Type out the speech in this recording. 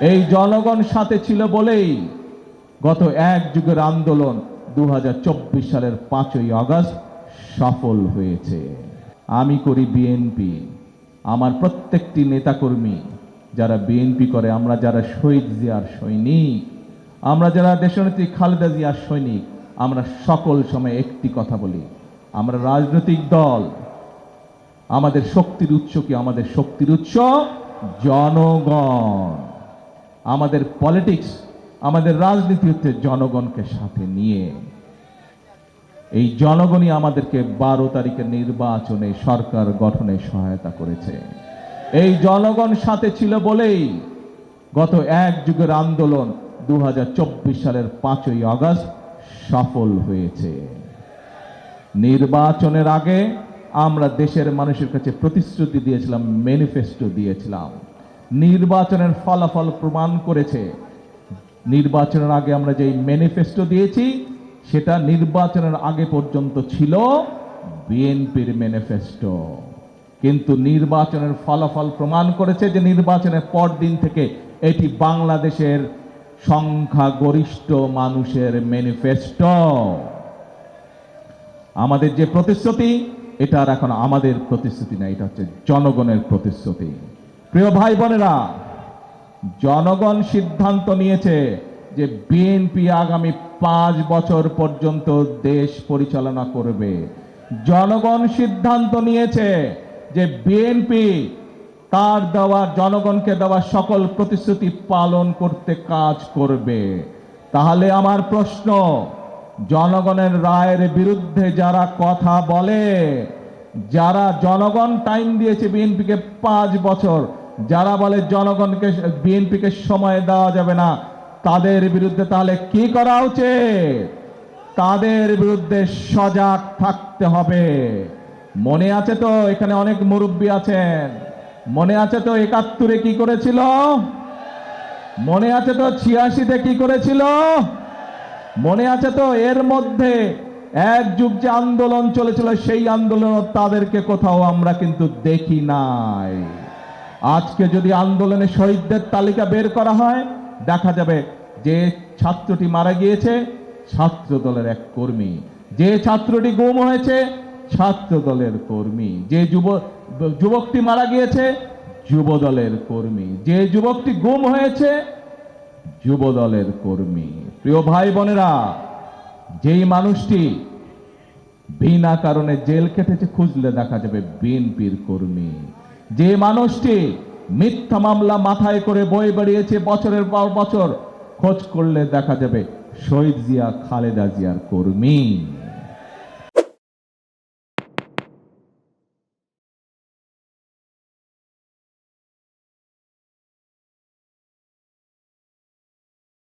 এই জনগণ সাথে ছিল বলেই গত এক যুগের আন্দোলন 2024 সালের 5ই আগস্ট সফল হয়েছে। আমি করি বিএনপি, আমার প্রত্যেকটি নেতাকর্মী যারা বিএনপি করে, আমরা যারা শহীদ জিয়ার সৈনিক, আমরা যারা দেশনেত্রী খালেদা জিয়ার সৈনিক, আমরা সকল সময় একটি কথা বলি, আমরা রাজনৈতিক দল, আমাদের শক্তির উৎস কি? আমাদের শক্তির উৎস জনগণ। আমাদের পলিটিক্স, আমাদের রাজনীতি হচ্ছে জনগণকে সাথে নিয়ে। এই জনগণই আমাদেরকে 12 তারিখের নির্বাচনে সরকার গঠনে সহায়তা করেছে। এই জনগণ সাথে ছিল বলেই গত এক যুগের আন্দোলন 2024 সালের 5ই আগস্ট সফল হয়েছে। নির্বাচনের আগে আমরা দেশের মানুষের কাছে প্রতিশ্রুতি দিয়েছিলাম, ম্যানিফেস্টো দিয়েছিলাম। নির্বাচনের ফলাফল প্রমাণ করেছে নির্বাচনের আগে আমরা যেই ম্যানিফেস্টো দিয়েছি সেটা নির্বাচনের আগে পর্যন্ত ছিল বিএনপির ম্যানিফেস্টো, কিন্তু নির্বাচনের ফলাফল প্রমাণ করেছে যে নির্বাচনের পর দিন থেকে এটি বাংলাদেশের সংখ্যাগরিষ্ঠ মানুষের ম্যানিফেস্টো। আমাদের যে প্রতিশ্রুতি, এটা আর এখন আমাদের প্রতিশ্রুতি না, এটা হচ্ছে জনগণের প্রতিশ্রুতি। প্রিয় ভাই বোনেরা, জনগণ সিদ্ধান্ত নিয়েছে যে বিএনপি আগামী 5 বছর পর্যন্ত দেশ পরিচালনা করবে। জনগণ সিদ্ধান্ত নিয়েছে যে বিএনপি তার দেওয়া, জনগণকে দেওয়া সকল প্রতিশ্রুতি পালন করতে কাজ করবে। তাহলে আমার প্রশ্ন, জনগণের রায়ের বিরুদ্ধে যারা কথা বলে, যারা জনগণ টাইম দিয়েছে বিএনপিকে 5 বছর, যারা বলে জনগণকে, বিএনপিকে সময় দেওয়া যাবে না, তাদের বিরুদ্ধে তাহলে কি করা উচিত? তাদের বিরুদ্ধে সজাগ থাকতে হবে। মনে আছে তো, এখানে অনেক মুরব্বী আছেন, মনে আছে তো 71-এ কি করেছিল? মনে আছে তো 86-তে কি করেছিল? মনে আছে তো এর মধ্যে এক যুগ যে আন্দোলন চলেছিল, সেই আন্দোলন তাদেরকে কোথাও আমরা কিন্তু দেখি নাই। আজকে যদি আন্দোলনে শহীদদের তালিকা বের করা হয়, দেখা যাবে যে ছাত্রটি মারা গিয়েছে ছাত্র দলের এক কর্মী, যে ছাত্রটি গুম হয়েছে ছাত্র দলের কর্মী, যে যুবকটি মারা গিয়েছে যুব দলের কর্মী, যে যুবকটি গুম হয়েছে যুব দলের কর্মী। প্রিয় ভাই বোনেরা, যেই মানুষটি বিনা কারণে জেল কেটেছে, খুঁজলে দেখা যাবে বিএনপির কর্মী। যে মানুষটি মিথ্যা মামলা মাথায় করে বই বেরিয়েছে বছরের পর বছর, খোঁজ করলে দেখা যাবে শহীদ জিয়া, খালেদা জিয়ার কর্মী।